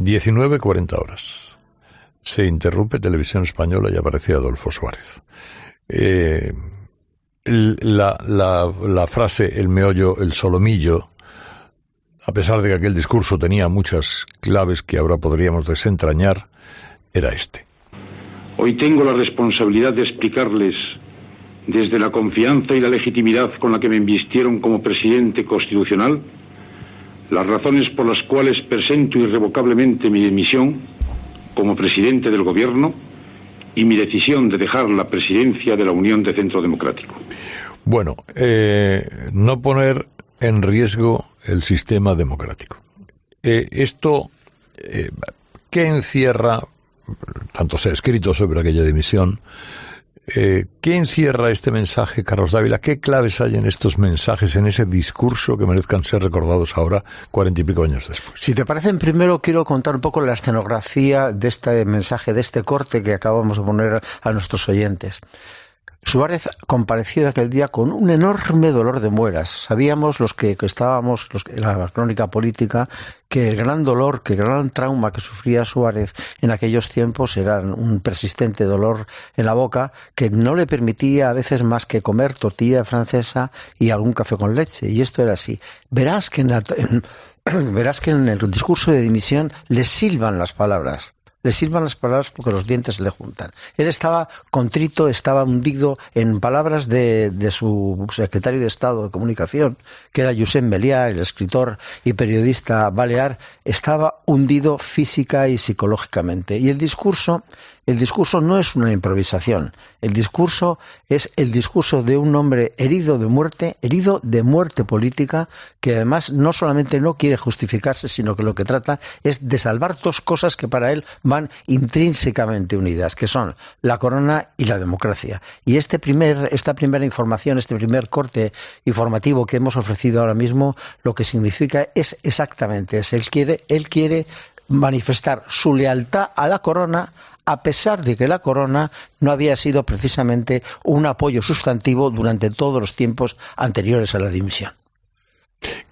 19:40. Se interrumpe Televisión Española y aparece Adolfo Suárez. La frase, el meollo, el solomillo, a pesar de que aquel discurso tenía muchas claves que ahora podríamos desentrañar, era este. Hoy tengo la responsabilidad de explicarles, desde la confianza y la legitimidad con la que me invistieron como presidente constitucional, las razones por las cuales presento irrevocablemente mi dimisión como presidente del Gobierno y mi decisión de dejar la presidencia de la Unión de Centro Democrático. Bueno, no poner en riesgo el sistema democrático. Esto, ¿qué encierra? Tanto se ha escrito sobre aquella dimisión. ¿Qué encierra este mensaje, Carlos Dávila? ¿Qué claves hay en estos mensajes, en ese discurso que merezcan ser recordados ahora, 40 y pico años después? Si te parece, primero quiero contar un poco la escenografía de este mensaje, de este corte que acabamos de poner a nuestros oyentes. Suárez compareció aquel día con un enorme dolor de muelas. Sabíamos los que estábamos en la crónica política que el gran dolor, que el gran trauma que sufría Suárez en aquellos tiempos era un persistente dolor en la boca que no le permitía a veces más que comer tortilla francesa y algún café con leche. Y esto era así. Verás que en el discurso de dimisión le silban las palabras. Le silban las palabras porque los dientes se le juntan. Él estaba contrito, estaba hundido en palabras de su secretario de Estado de Comunicación, que era Josep Meliá, el escritor y periodista balear, estaba hundido física y psicológicamente. Y el discurso no es una improvisación. El discurso es el discurso de un hombre herido de muerte política, que además no solamente no quiere justificarse, sino que lo que trata es de salvar dos cosas que para él van intrínsecamente unidas, que son la corona y la democracia. Y esta primera información, este primer corte informativo que hemos ofrecido ahora mismo, lo que significa es exactamente eso. Él quiere manifestar su lealtad a la corona, a pesar de que la corona no había sido precisamente un apoyo sustantivo durante todos los tiempos anteriores a la dimisión.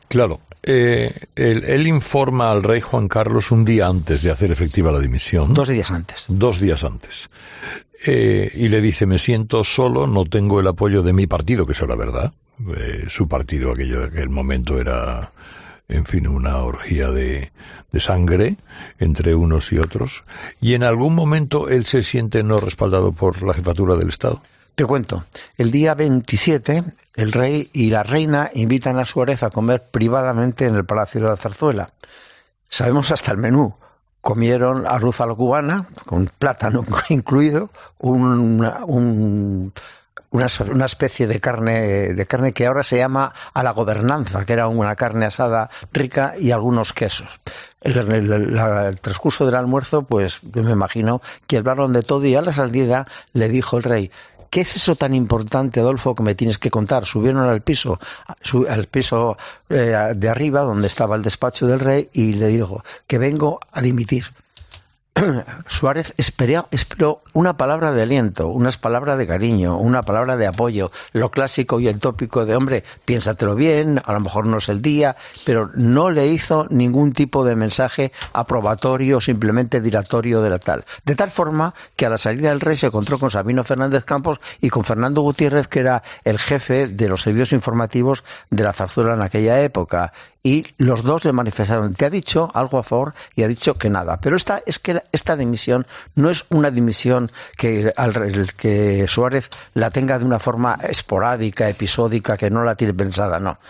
Claro, él informa al rey Juan Carlos un día antes de hacer efectiva la dimisión. 2 días antes. 2 días antes. Y le dice, me siento solo, no tengo el apoyo de mi partido, que eso era verdad. Su partido, aquel momento era, en fin, una orgía de sangre entre unos y otros. Y en algún momento él se siente no respaldado por la jefatura del Estado. Te cuento, el día 27 el rey y la reina invitan a Suárez a comer privadamente en el Palacio de la Zarzuela. Sabemos hasta el menú. Comieron arroz a la cubana, con plátano incluido, una especie de carne que ahora se llama a la gobernanza, que era una carne asada rica y algunos quesos. El transcurso del almuerzo, pues yo me imagino que hablaron de todo y a la salida le dijo el rey, ¿qué es eso tan importante, Adolfo, que me tienes que contar? Subieron al piso de arriba, donde estaba el despacho del rey, y le dijo que vengo a dimitir. Suárez esperó una palabra de aliento, unas palabras de cariño, una palabra de apoyo, lo clásico y el tópico de, hombre, piénsatelo bien, a lo mejor no es el día, pero no le hizo ningún tipo de mensaje aprobatorio, simplemente dilatorio de la tal. De tal forma que a la salida del rey se encontró con Sabino Fernández Campos y con Fernando Gutiérrez, que era el jefe de los servicios informativos de la Zarzuela en aquella época. Y los dos le manifestaron, te ha dicho algo a favor, y ha dicho que nada. Pero esta dimisión no es una dimisión que Suárez la tenga de una forma esporádica, episódica, que no la tiene pensada, no.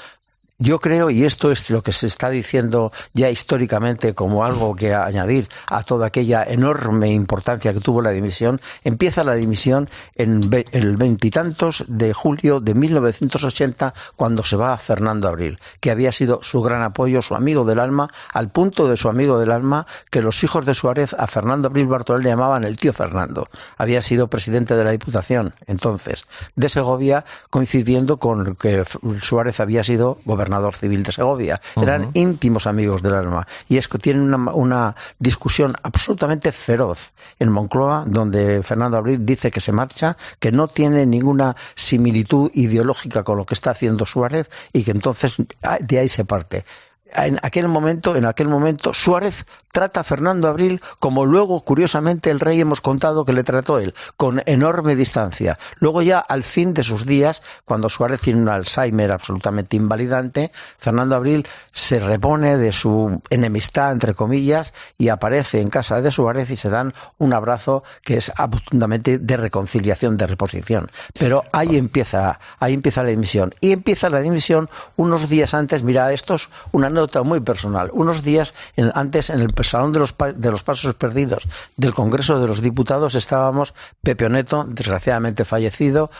Yo creo, y esto es lo que se está diciendo ya históricamente como algo que añadir a toda aquella enorme importancia que tuvo la dimisión, empieza la dimisión en el 20 y tantos de julio de 1980, cuando se va Fernando Abril, que había sido su gran apoyo, su amigo del alma, al punto de su amigo del alma que los hijos de Suárez a Fernando Abril Bartolé le llamaban el tío Fernando. Había sido presidente de la Diputación entonces de Segovia, coincidiendo con que Suárez había sido gobernador civil de Segovia. Eran íntimos amigos del alma. Y es que tienen una discusión absolutamente feroz en Moncloa, donde Fernando Abril dice que se marcha, que no tiene ninguna similitud ideológica con lo que está haciendo Suárez y que entonces de ahí se parte. en aquel momento, Suárez trata a Fernando Abril como luego, curiosamente, el rey hemos contado que le trató él, con enorme distancia. Luego ya, al fin de sus días, cuando Suárez tiene un Alzheimer absolutamente invalidante, Fernando Abril se repone de su enemistad, entre comillas, y aparece en casa de Suárez y se dan un abrazo que es absolutamente de reconciliación, de reposición. Pero ahí empieza la dimisión. Y empieza la dimisión unos días antes, mira, esto es una nota muy personal, unos días antes en el Salón de los Pasos Perdidos del Congreso de los Diputados estábamos Pepe Oneto, desgraciadamente fallecido,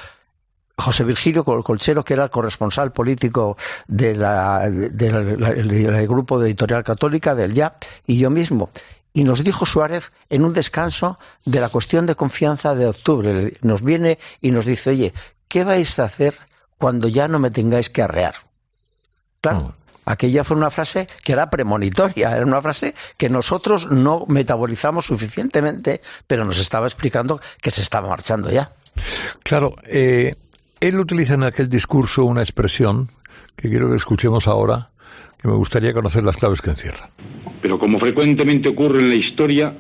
José Virgilio Colchero, que era el corresponsal político del grupo de Editorial Católica, del Ya, y yo mismo. Y nos dijo Suárez en un descanso de la cuestión de confianza de octubre, nos viene y nos dice, oye, ¿qué vais a hacer cuando ya no me tengáis que arrear? Claro. Aquella fue una frase que era premonitoria, era una frase que nosotros no metabolizamos suficientemente, pero nos estaba explicando que se estaba marchando ya. Claro, él utiliza en aquel discurso una expresión que quiero que escuchemos ahora, que me gustaría conocer las claves que encierra. Pero como frecuentemente ocurre en la historia,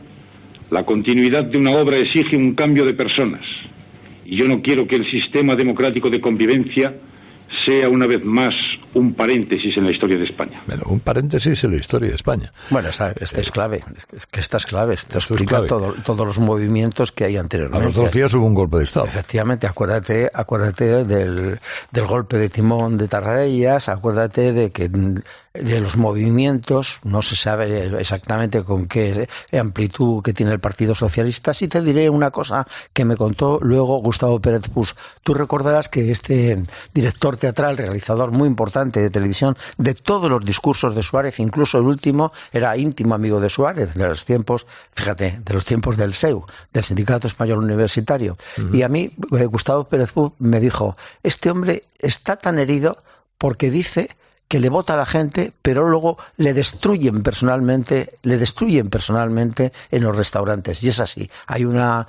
la continuidad de una obra exige un cambio de personas. Y yo no quiero que el sistema democrático de convivencia sea una vez más un paréntesis en la historia de España. Bueno, un paréntesis en la historia de España. Bueno, esta es clave. Esta es clave. Esto explica todos los movimientos que hay anteriormente. A los 2 días hubo un golpe de Estado. Efectivamente, acuérdate del golpe de timón de Tarradellas, acuérdate de los movimientos, no se sabe exactamente con qué amplitud que tiene el Partido Socialista. Sí te diré una cosa que me contó luego Gustavo Pérez Pus. Tú recordarás que este director teatral, realizador muy importante de televisión, de todos los discursos de Suárez, incluso el último, era íntimo amigo de Suárez, de los tiempos, fíjate, de los tiempos del SEU, del Sindicato Español Universitario. Uh-huh. Y a mí, Gustavo Pérez Pus me dijo, este hombre está tan herido porque dice que le vota a la gente, pero luego le destruyen personalmente en los restaurantes. Y es así. Hay una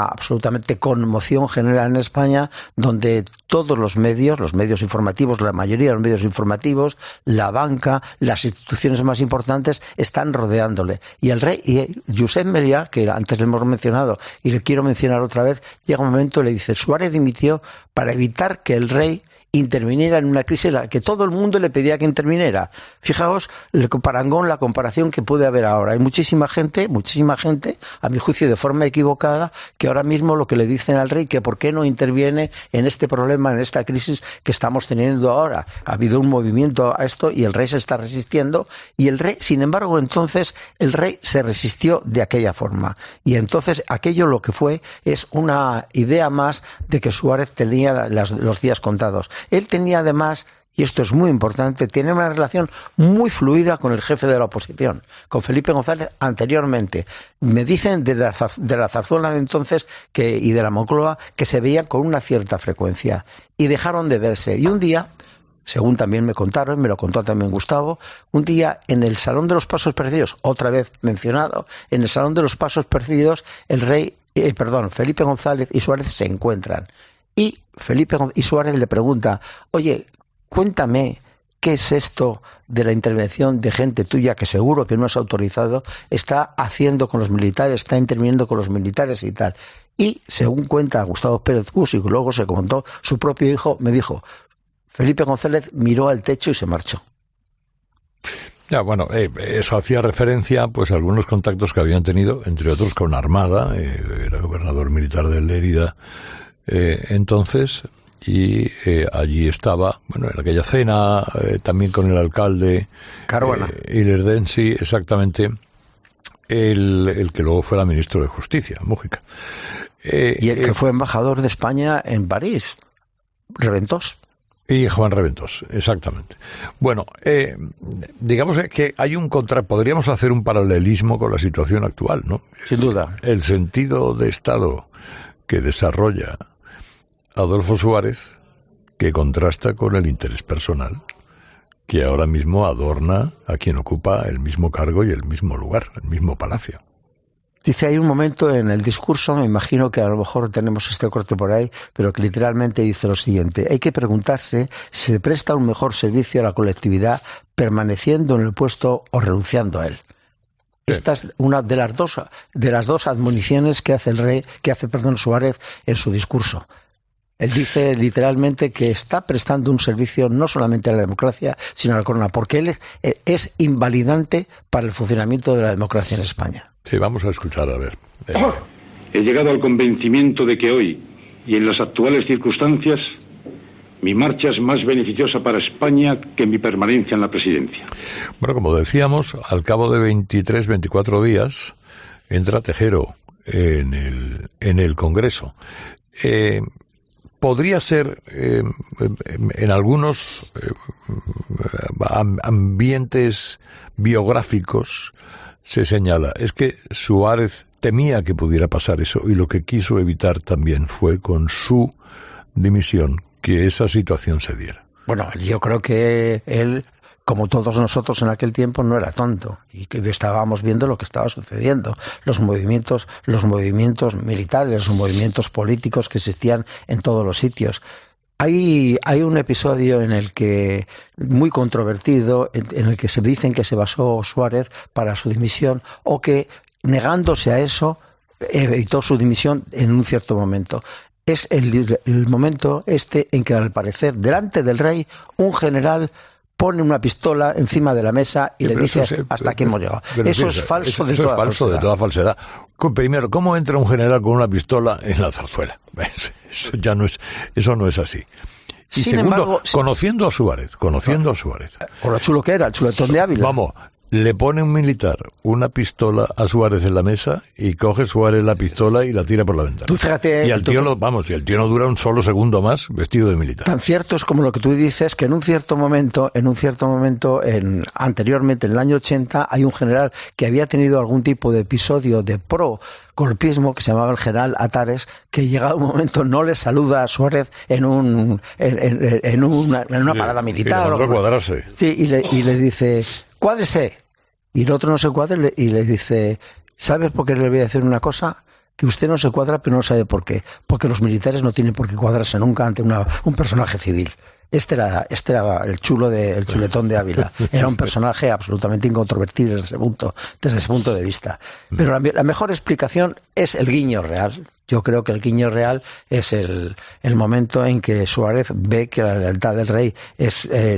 absolutamente conmoción general en España, donde todos los medios informativos, la mayoría de los medios informativos, la banca, las instituciones más importantes están rodeándole. Y el rey, y Josep Meliá, que antes le hemos mencionado y le quiero mencionar otra vez, llega un momento y le dice, Suárez dimitió para evitar que el rey interviniera en una crisis en la que todo el mundo le pedía que interviniera. Fijaos el parangón, la comparación que puede haber ahora. Hay muchísima gente, a mi juicio de forma equivocada, que ahora mismo lo que le dicen al rey, que por qué no interviene en este problema, en esta crisis que estamos teniendo ahora. Ha habido un movimiento a esto y el rey se está resistiendo, y el rey, sin embargo, entonces, el rey se resistió de aquella forma. Y entonces aquello lo que fue es una idea más de que Suárez tenía los días contados. Él tenía además, y esto es muy importante, tiene una relación muy fluida con el jefe de la oposición, con Felipe González anteriormente. Me dicen de la Zarzuela de entonces y de la Moncloa que se veían con una cierta frecuencia y dejaron de verse. Y un día, según también me contaron, me lo contó también Gustavo, un día en el Salón de los Pasos Perdidos, otra vez mencionado, en el Salón de los Pasos Perdidos, Felipe González y Suárez se encuentran. Y Suárez le pregunta, oye, cuéntame qué es esto de la intervención de gente tuya que seguro que no has autorizado, está haciendo con los militares, está interviniendo con los militares y tal. Y según cuenta Gustavo Pérez Pus, y luego se contó su propio hijo, me dijo, Felipe González miró al techo y se marchó. Ya, bueno, eso hacía referencia pues a algunos contactos que habían tenido, entre otros con Armada, era gobernador militar de Lérida, entonces, y allí estaba, bueno, en aquella cena, también con el alcalde Caruana, Ilerdensi, exactamente, el que luego fuera ministro de Justicia, Mújica. Y el que fue embajador de España en París, Reventós. Y Juan Reventós, exactamente. Bueno, digamos que hay podríamos hacer un paralelismo con la situación actual, ¿no? Sin duda. El sentido de Estado que desarrolla Adolfo Suárez, que contrasta con el interés personal que ahora mismo adorna a quien ocupa el mismo cargo y el mismo lugar, el mismo palacio. Dice, hay un momento en el discurso, me imagino que a lo mejor tenemos este corte por ahí, pero que literalmente dice lo siguiente: hay que preguntarse si se presta un mejor servicio a la colectividad permaneciendo en el puesto o renunciando a él. Esta es una de las dos admoniciones que hace Suárez en su discurso. Él dice literalmente que está prestando un servicio no solamente a la democracia, sino a la corona, porque él es invalidante para el funcionamiento de la democracia en España. Sí, vamos a escuchar, a ver. He llegado al convencimiento de que hoy, y en las actuales circunstancias, mi marcha es más beneficiosa para España que mi permanencia en la presidencia. Bueno, como decíamos, al cabo de 23, 24 días, entra Tejero en el Congreso. Podría ser, en algunos ambientes biográficos, se señala, es que Suárez temía que pudiera pasar eso, y lo que quiso evitar también fue, con su dimisión, que esa situación se diera. Bueno, yo creo que él, como todos nosotros en aquel tiempo, no era tonto, y que estábamos viendo lo que estaba sucediendo, los movimientos militares, los movimientos políticos que existían en todos los sitios. Hay un episodio en el que, muy controvertido, en el que se dicen que se basó Suárez para su dimisión, o que, negándose a eso, evitó su dimisión en un cierto momento. Es el momento en que, al parecer, delante del rey, un general pone una pistola encima de la mesa y le dice hasta aquí hemos llegado. Eso es falso de toda falsedad. Primero, ¿cómo entra un general con una pistola en la zarzuela? Eso no es así. Y sin segundo, embargo, conociendo a Suárez. Con lo chulo que era, el chuletón de Ávila. Vamos, le pone un militar una pistola a Suárez en la mesa y coge Suárez la pistola y la tira por la ventana. Tú fíjate, y el tío no dura un solo segundo más vestido de militar. Tan cierto es como lo que tú dices, que en un cierto momento, anteriormente, en el año 80, hay un general que había tenido algún tipo de episodio de pro-golpismo, que se llamaba el general Atares, que llegado un momento no le saluda a Suárez en una parada militar. Y le mandó a cuadrarse. Sí, y le dice, cuádrese. Y el otro no se cuadra y le dice, ¿sabes por qué le voy a decir una cosa? Que usted no se cuadra, pero no sabe por qué. Porque los militares no tienen por qué cuadrarse nunca ante un personaje civil. Este era el chuletón de Ávila. Era un personaje absolutamente incontrovertible desde ese punto de vista. Pero la mejor explicación es el guiño real. Yo creo que el guiño real es el momento en que Suárez ve que la lealtad del rey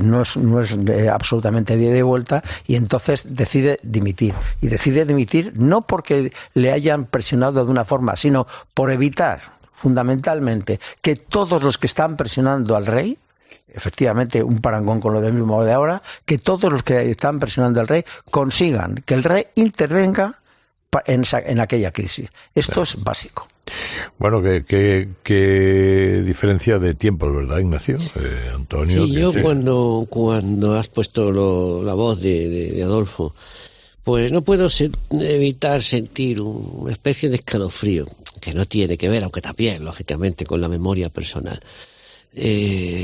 no es absolutamente de vuelta, y entonces decide dimitir. Y decide dimitir no porque le hayan presionado de una forma, sino por evitar, fundamentalmente, que todos los que están presionando al rey, efectivamente un parangón con lo del mismo de ahora, que todos los que están presionando al rey consigan que el rey intervenga en aquella crisis. Esto es básico. Bueno, qué diferencia de tiempos, ¿verdad, Ignacio? Antonio. Sí, yo cuando has puesto la voz de Adolfo, pues no puedo evitar sentir una especie de escalofrío, que no tiene que ver, aunque también, lógicamente, con la memoria personal,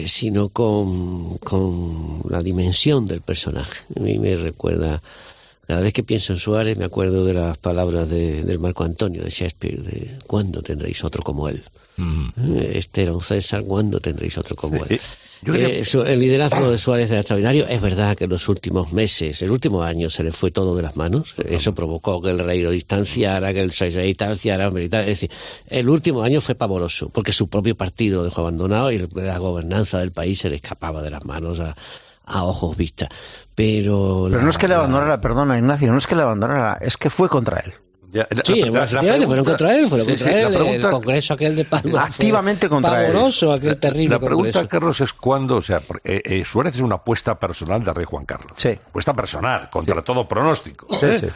sino con la dimensión del personaje. A mí me recuerda, cada vez que pienso en Suárez, me acuerdo de las palabras del Marco Antonio de Shakespeare, de ¿cuándo tendréis otro como él? Este era un César, ¿cuándo tendréis otro como él? El liderazgo de Suárez era extraordinario. Es verdad que en los últimos meses, el último año, se le fue todo de las manos. Eso provocó que el rey lo distanciara, que el rey se distanciara militar. Es decir, el último año fue pavoroso, porque su propio partido lo dejó abandonado y la gobernanza del país se le escapaba de las manos a ojos vistas. Pero no es que le abandonara, perdona Ignacio, no es que le abandonara, es que fue contra él. Fueron contra él, el congreso aquel de Palma. Activamente contra él. Aquel terrible La pregunta, congreso. Carlos, es cuándo, Suárez es una apuesta personal del rey Juan Carlos. Sí. Apuesta personal, contra todo pronóstico. Sí.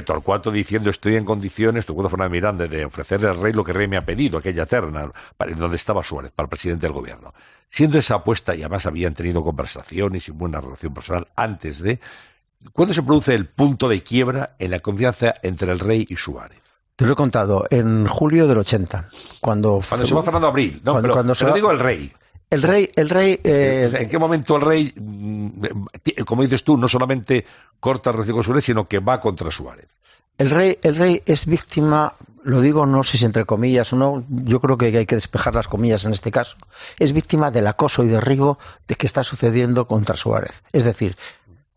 Torcuato diciendo, estoy en condiciones, Torcuato Fernández Miranda, de ofrecerle al rey lo que el rey me ha pedido, aquella terna, donde estaba Suárez, para el presidente del gobierno. Siendo esa apuesta, y además habían tenido conversaciones y buena relación personal antes de... ¿Cuándo se produce el punto de quiebra en la confianza entre el rey y Suárez? Te lo he contado, en julio del 80, cuando se va Fernando Abril, no, pero digo el rey. El rey... ¿En qué momento el rey, como dices tú, no solamente corta relación con Suárez, sino que va contra Suárez? El rey es víctima, lo digo no sé si entre comillas o no, yo creo que hay que despejar las comillas en este caso, es víctima del acoso y derribo de que está sucediendo contra Suárez. Es decir,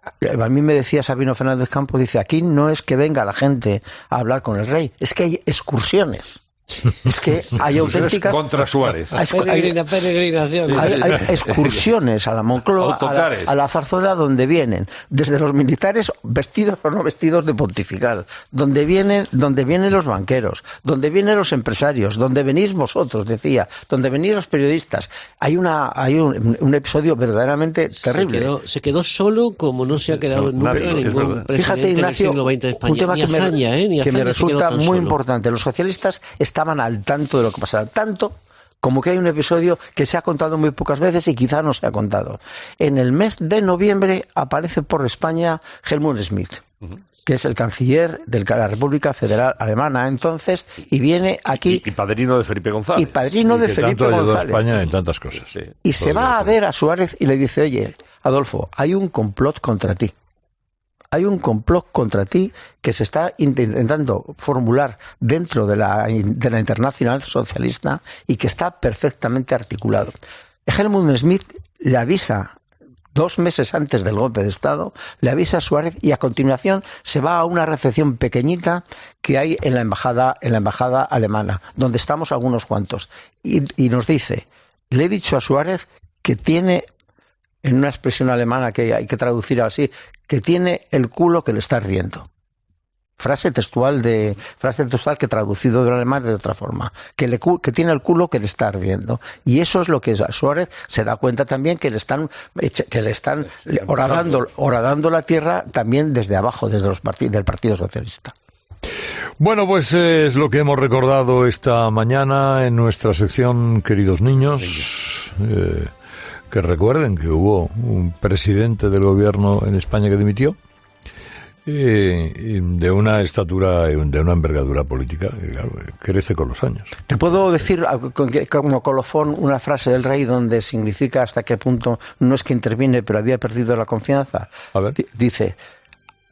a mí me decía Sabino Fernández Campos, dice, aquí no es que venga la gente a hablar con el rey, es que hay excursiones. Es que hay auténticas... Contra Suárez. Peregrinación. Hay excursiones a la Moncloa, a la Zarzuela, donde vienen desde los militares vestidos o no vestidos de pontifical, donde vienen los banqueros, donde vienen los empresarios, donde venís vosotros, decía, donde venís los periodistas. Hay un episodio verdaderamente terrible. Se quedó solo como no se ha quedado nunca ningún presidente. Fíjate, Ignacio, del siglo XX de España. Un tema ni Azaña, que me resulta muy importante. Los socialistas estaban al tanto de lo que pasaba, tanto como que hay un episodio que se ha contado muy pocas veces y quizá no se ha contado. En el mes de noviembre aparece por España Helmut Schmidt, que es el canciller de la República Federal Alemana entonces, y viene aquí... Y padrino de Felipe González. Y padrino de Felipe González. González. A España en tantas cosas. Sí. Y se va a ver a Suárez y le dice, oye, Adolfo, hay un complot contra ti. Hay un complot contra ti que se está intentando formular dentro de la Internacional Socialista y que está perfectamente articulado. Helmut Schmidt le avisa 2 meses antes del golpe de Estado, le avisa a Suárez y a continuación se va a una recepción pequeñita que hay en la embajada alemana, donde estamos algunos cuantos. Y nos dice, le he dicho a Suárez que tiene, en una expresión alemana que hay que traducir así, que tiene el culo que le está ardiendo. Frase textual que traducido del alemán de otra forma, que tiene el culo que le está ardiendo. Y eso es lo que Suárez se da cuenta también que le están horadando la tierra también desde abajo, desde del Partido Socialista. Bueno, pues es lo que hemos recordado esta mañana en nuestra sección Queridos Niños. Que recuerden que hubo un presidente del gobierno en España que dimitió, de una estatura, de una envergadura política que claro, crece con los años. Te puedo decir como colofón una frase del rey donde significa hasta qué punto no es que interviene, pero había perdido la confianza. A ver. Dice,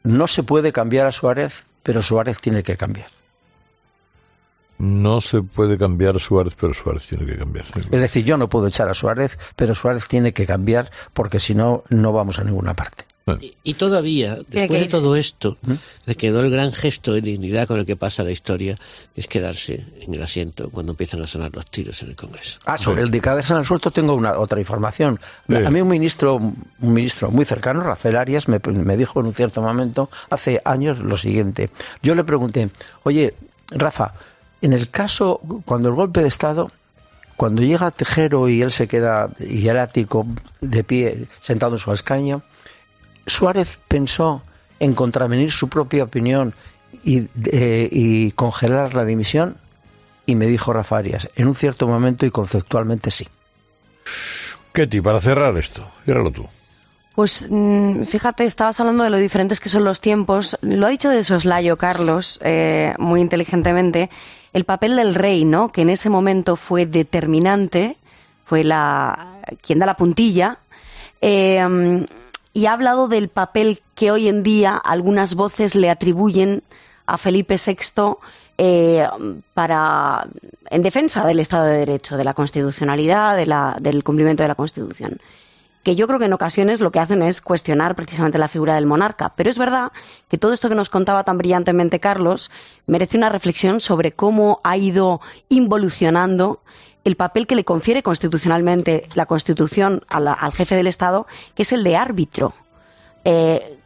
no se puede cambiar a Suárez, pero Suárez tiene que cambiar. No se puede cambiar a Suárez, pero Suárez tiene que cambiar. Es decir, yo no puedo echar a Suárez, pero Suárez tiene que cambiar porque si no, no vamos a ninguna parte. Y todavía, después de todo esto, le quedó el gran gesto de dignidad con el que pasa la historia, es quedarse en el asiento cuando empiezan a sonar los tiros en el Congreso. Sobre el de quedarse en el suelto tengo otra información. A mí un ministro muy cercano, Rafael Arias, me dijo en un cierto momento, hace años, lo siguiente. Yo le pregunté, oye, Rafa, en el caso, cuando el golpe de Estado, cuando llega Tejero y él se queda hierático, de pie, sentado en su escaño, Suárez pensó en contravenir su propia opinión y congelar la dimisión, y me dijo Rafa Arias, en un cierto momento y conceptualmente sí. Ketty, para cerrar esto, ciérralo tú. Pues fíjate, estabas hablando de lo diferentes que son los tiempos. Lo ha dicho de soslayo Carlos, muy inteligentemente. El papel del rey, ¿no? Que en ese momento fue determinante, fue quien da la puntilla, y ha hablado del papel que hoy en día algunas voces le atribuyen a Felipe VI en defensa del Estado de Derecho, de la constitucionalidad, del cumplimiento de la Constitución. Que yo creo que en ocasiones lo que hacen es cuestionar precisamente la figura del monarca. Pero es verdad que todo esto que nos contaba tan brillantemente Carlos merece una reflexión sobre cómo ha ido involucionando el papel que le confiere constitucionalmente la Constitución al jefe del Estado, que es el de árbitro.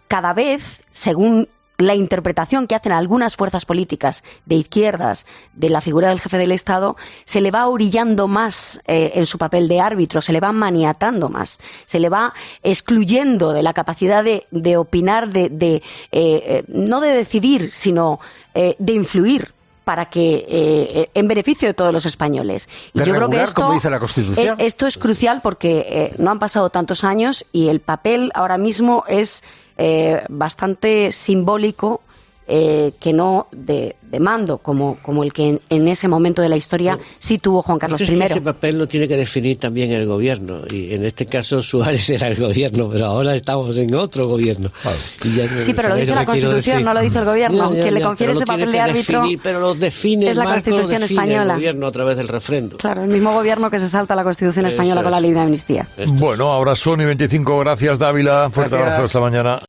Cada vez, según la interpretación que hacen algunas fuerzas políticas de izquierdas de la figura del jefe del Estado, se le va orillando más en su papel de árbitro, se le va maniatando más, se le va excluyendo de la capacidad de opinar, no de decidir, sino de influir para que en beneficio de todos los españoles. Y yo creo que esto, como dice la Constitución. Esto es crucial porque no han pasado tantos años y el papel ahora mismo es bastante simbólico que no de mando, como el que en ese momento de la historia sí tuvo Juan Carlos I. Es que ese papel lo tiene que definir también el gobierno, y en este caso Suárez era el gobierno, pero ahora estamos en otro gobierno. Sí, pero lo dice la Constitución, no lo dice el gobierno. Quien le confiere ese papel de árbitro pero lo define es la Constitución española. El gobierno a través del refrendo. Claro, el mismo gobierno que se salta la Constitución española con la ley de amnistía. Bueno, ahora son y 25. Gracias, Dávila. Fuerte abrazo, hasta mañana.